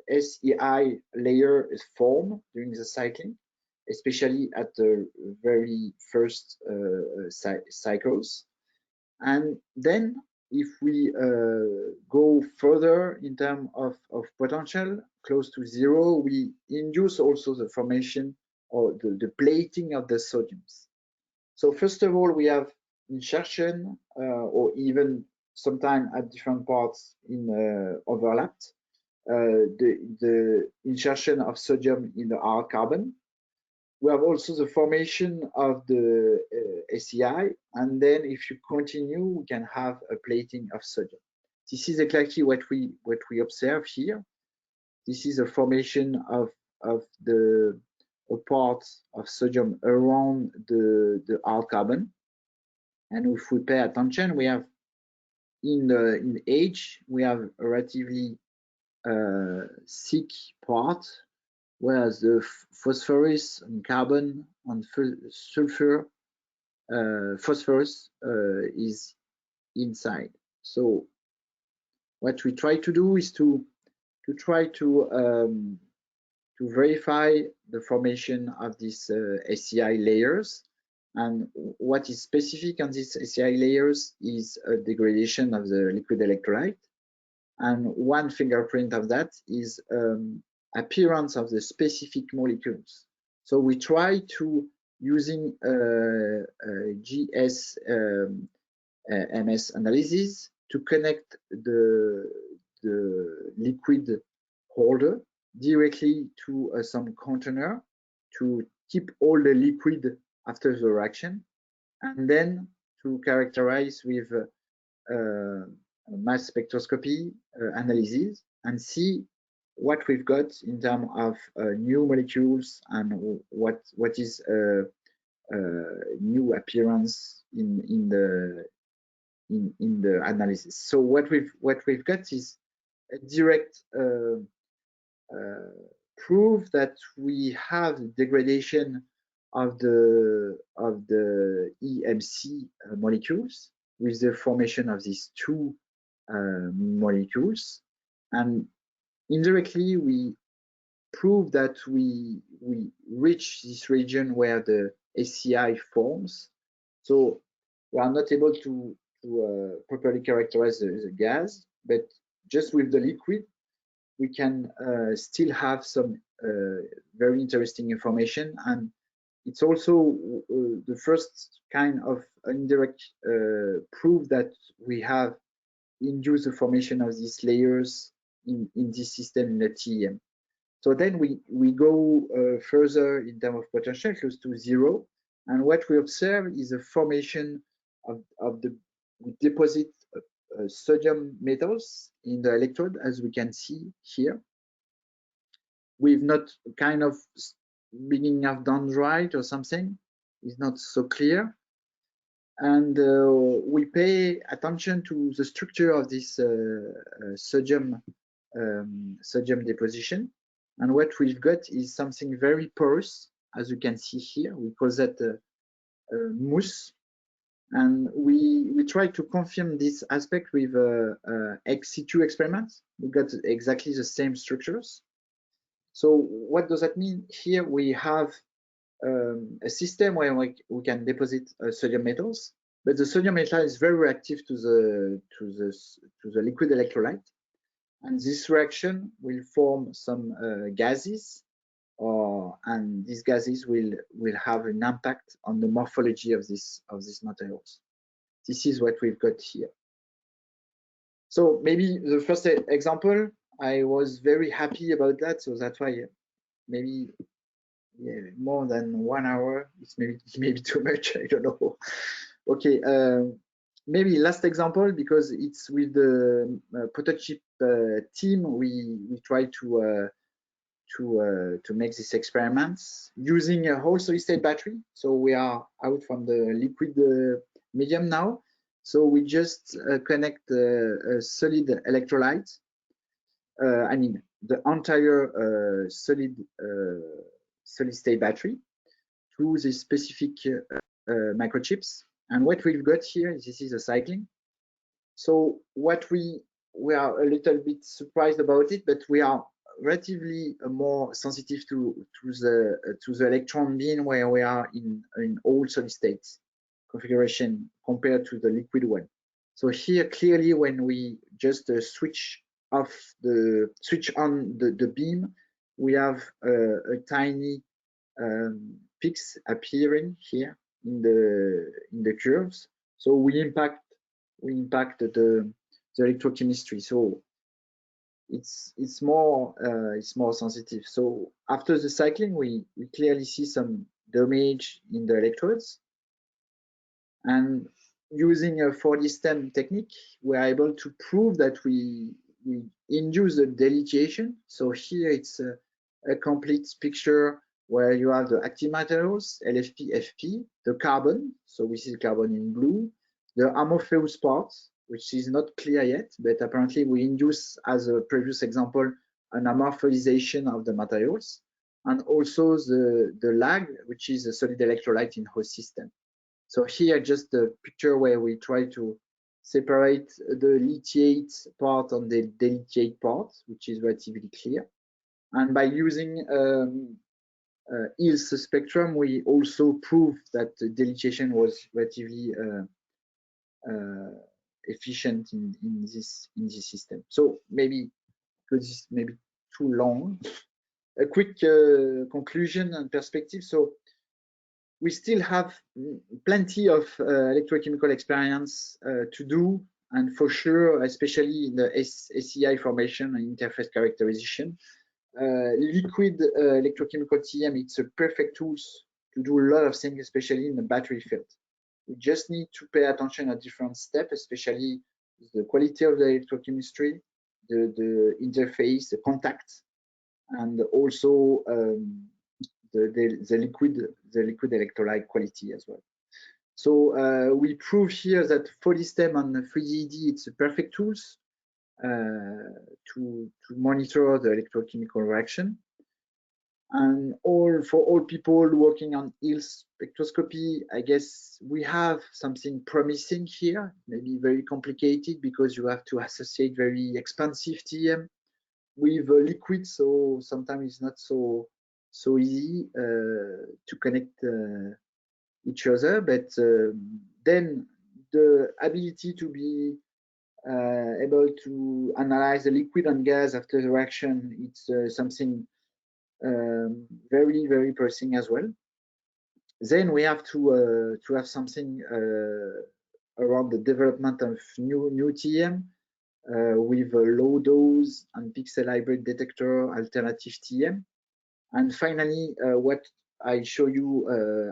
SEI layer is formed during the cycling, especially at the very first cycles. And then if we go further in terms of potential, close to zero, we induce also the formation or the plating of the sodiums. So first of all, we have insertion or even sometimes at different parts in overlapped, the insertion of sodium in the hard carbon. We have also the formation of the SEI, and then if you continue, we can have a plating of sodium. This is exactly what we observe here. This is a formation of the part of sodium around the hard carbon, and if we pay attention, we have in H we have a relatively thick part, whereas the phosphorus and carbon and sulfur phosphorus is inside. So what we try to do is to try to verify the formation of these SEI layers. And what is specific on these SEI layers is a degradation of the liquid electrolyte. And one fingerprint of that is appearance of the specific molecules. So we try to, using GS-MS analysis, to connect the liquid holder directly to some container to keep all the liquid after the reaction, and then to characterize with mass spectroscopy analysis and see what we've got in terms of new molecules and what is new appearance in the analysis. So what we've got is a direct proof that we have degradation of the EMC molecules with the formation of these two molecules, and indirectly we prove that we reach this region where the SEI forms. So we are not able to properly characterize the gas, but just with the liquid we can still have some very interesting information, and it's also the first kind of indirect proof that we have induced the formation of these layers in this system in the TEM. So then we go further in terms of potential, close to zero, and what we observe is a formation of the deposit sodium metals in the electrode, as we can see here. We've not kind of beginning of dendrite or something, it's not so clear, and we pay attention to the structure of this sodium deposition, and what we've got is something very porous, as you can see here. We call that mousse, and we try to confirm this aspect with ex situ experiments. We got exactly the same structures. So what does that mean? Here we have a system where we can deposit sodium metals, but the sodium metal is very reactive to the liquid electrolyte, and this reaction will form some gases, and these gases will have an impact on the morphology of these materials. This is what we've got here. So maybe the first example, I was very happy about that, so that's why maybe more than 1 hour, it's maybe too much, I don't know. Okay, maybe last example, because it's with the prototype team, we try to make these experiments using a whole solid state battery. So we are out from the liquid medium now. So we just connect a solid electrolyte. I mean, the entire solid state battery to the specific microchips. And what we've got here, this is a cycling. So what we are a little bit surprised about it, but we are relatively more sensitive to the electron beam where we are in all solid states configuration compared to the liquid one. So here clearly when we just switch on the beam, we have a tiny peaks appearing here in the curves. So we impact the electrochemistry. So it's more sensitive. So after the cycling, we clearly see some damage in the electrodes. And using a 4D stem technique, we're able to prove that we induce the deletion. So here it's a complete picture where you have the active materials, LFP, FP, the carbon, so we see the carbon in blue, the amorphous part, which is not clear yet, but apparently we induce, as a previous example, an amorphization of the materials, and also the lag, which is a solid electrolyte in host system. So here, just the picture where we try to separate the lithiate part and the deletiate part, which is relatively clear. And by using Hill's spectrum, we also prove that the deletion was relatively efficient in this system. So maybe, because this may be too long, a quick conclusion and perspective. So we still have plenty of electrochemical experience to do, and for sure, especially in the SEI formation and interface characterization. Liquid electrochemical TEM, it's a perfect tool to do a lot of things, especially in the battery field. We just need to pay attention at different steps, especially the quality of the electrochemistry, the interface, the contact, and also the liquid electrolyte quality as well. So we prove here that 4D stem and 3D it's a perfect tools to monitor the electrochemical reaction. And for all people working on Hill's spectroscopy, I guess we have something promising here, maybe very complicated because you have to associate very expensive TEM with liquid, so sometimes it's not so easy to connect each other. But then the ability to be able to analyze the liquid and gas after the reaction, it's something very, very pressing as well. Then we have to have something around the development of new TEM with a low dose and pixel hybrid detector alternative TEM. And finally, what I show you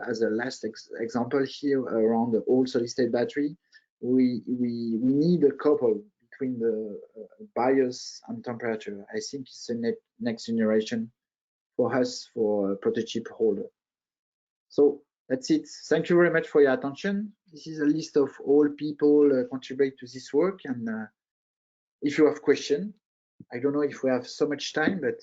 as a last example here around the all solid state battery, we need a couple between the bias and temperature. I think it's the next generation for us for prototype holder. So that's it. Thank you very much for your attention. This is a list of all people contribute to this work. And if you have questions, I don't know if we have so much time, but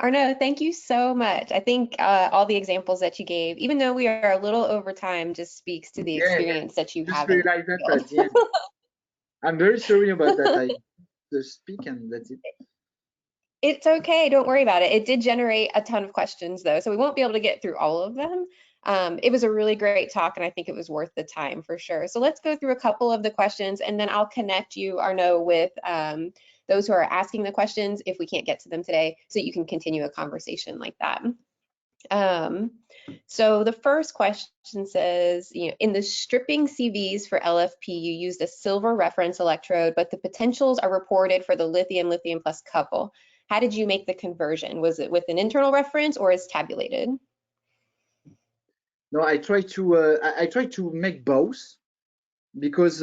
Arnaud, thank you so much. I think all the examples that you gave, even though we are a little over time, just speaks to the experience that you have. Just realized that at the end. I'm very sorry about that. I just speak and that's it. It's okay. Don't worry about it. It did generate a ton of questions though, so we won't be able to get through all of them. It was a really great talk and I think it was worth the time for sure. So let's go through a couple of the questions and then I'll connect you, Arnaud, with those who are asking the questions if we can't get to them today, so you can continue a conversation like that. So the first question says, in the stripping CVs for LFP, you used a silver reference electrode, but the potentials are reported for the lithium plus couple. How did you make the conversion? Was it with an internal reference or is tabulated? No, I try to make both because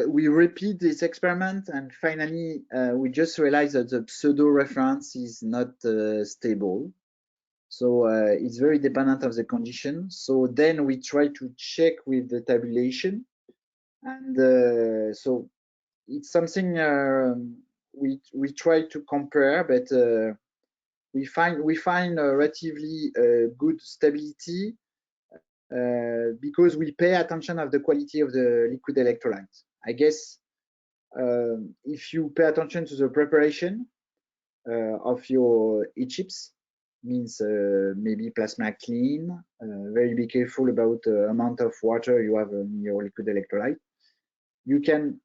we repeat this experiment and finally we just realized that the pseudo reference is not stable. So it's very dependent of the condition. So then we try to check with the tabulation, and so it's something we try to compare, but we find a relatively good stability because we pay attention of the quality of the liquid electrolyte. I guess if you pay attention to the preparation of your E-chips, means maybe plasma clean, very be careful about the amount of water you have in your liquid electrolyte. You can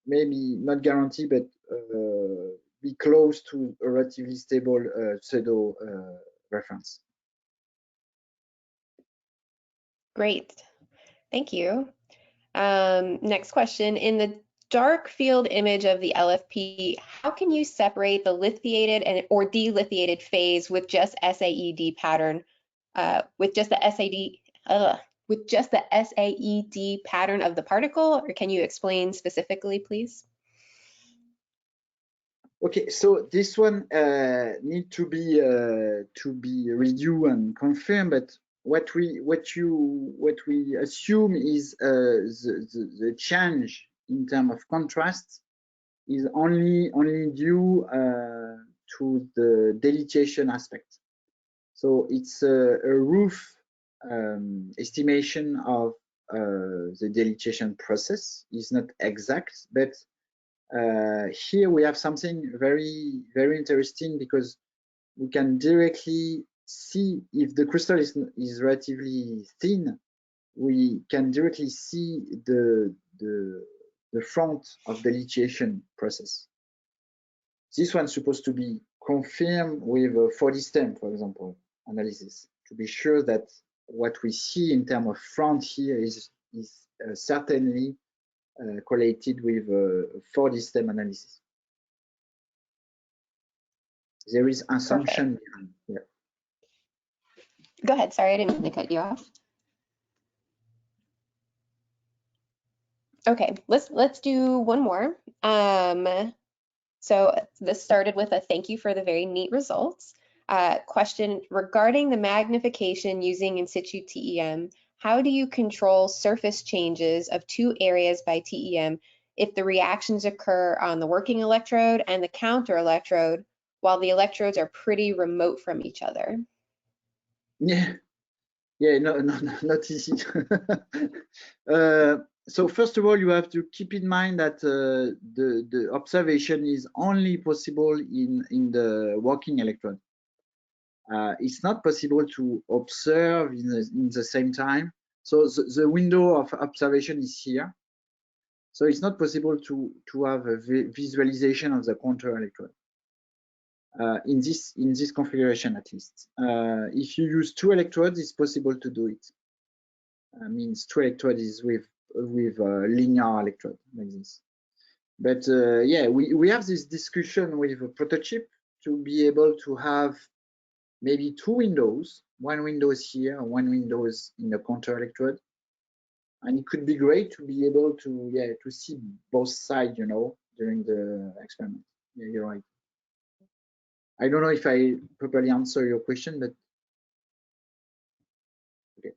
maybe not guarantee, but be close to a relatively stable pseudo reference. Great, thank you. Next question, in the dark field image of the LFP, how can you separate the lithiated or delithiated phase with just SAED pattern, with just the SAED pattern of the particle, or can you explain specifically, please? Okay, so this one need to be reviewed and confirmed, but what we assume is the change in terms of contrast is only due to the deletion aspect. So it's a rough estimation of the deletion process. Is not exact, but here we have something very interesting, because we can directly see if the crystal is relatively thin. We can directly see the front of the lithiation process. This one's supposed to be confirmed with a 4D stem, for example, analysis, to be sure that what we see in terms of front here is certainly correlated with 4D stem analysis. There is assumption behind. Yeah. Go ahead, sorry, I didn't mean to cut you off. Okay, let's do one more. So this started with a thank you for the very neat results. Question regarding the magnification using in situ TEM, how do you control surface changes of two areas by TEM if the reactions occur on the working electrode and the counter electrode while the electrodes are pretty remote from each other? Yeah, no, not easy. So first of all, you have to keep in mind that the observation is only possible in the working electrode. It's not possible to observe in the same time. So the window of observation is here. So it's not possible to have a visualization of the counter electrode in this configuration, at least. If you use two electrodes, it's possible to do it. Means two electrodes is with a linear electrode like this. But yeah, we have this discussion with a prototype to be able to have maybe two windows, one window is here, one window is in the counter electrode, and it could be great to be able to see both sides, you know, during the experiment. Yeah, you're right. I don't know if I properly answer your question, but okay.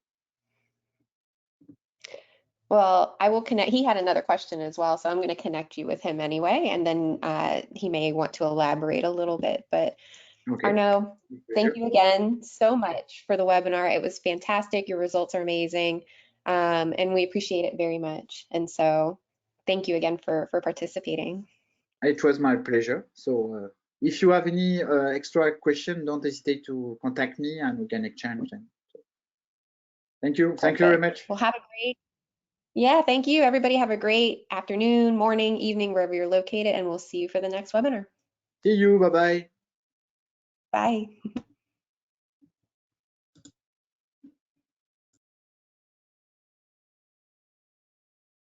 Well, I will connect. He had another question as well, so I'm going to connect you with him anyway, and then he may want to elaborate a little bit. But okay. Arnaud, thank you again so much for the webinar. It was fantastic. Your results are amazing, and we appreciate it very much. And so thank you again for participating. It was my pleasure. So if you have any extra question, don't hesitate to contact me and we can exchange them. So, thank you. Perfect. Thank you very much. Well, have a great, yeah, thank you. Everybody have a great afternoon, morning, evening, wherever you're located, and we'll see you for the next webinar. See you. Bye-bye. Bye.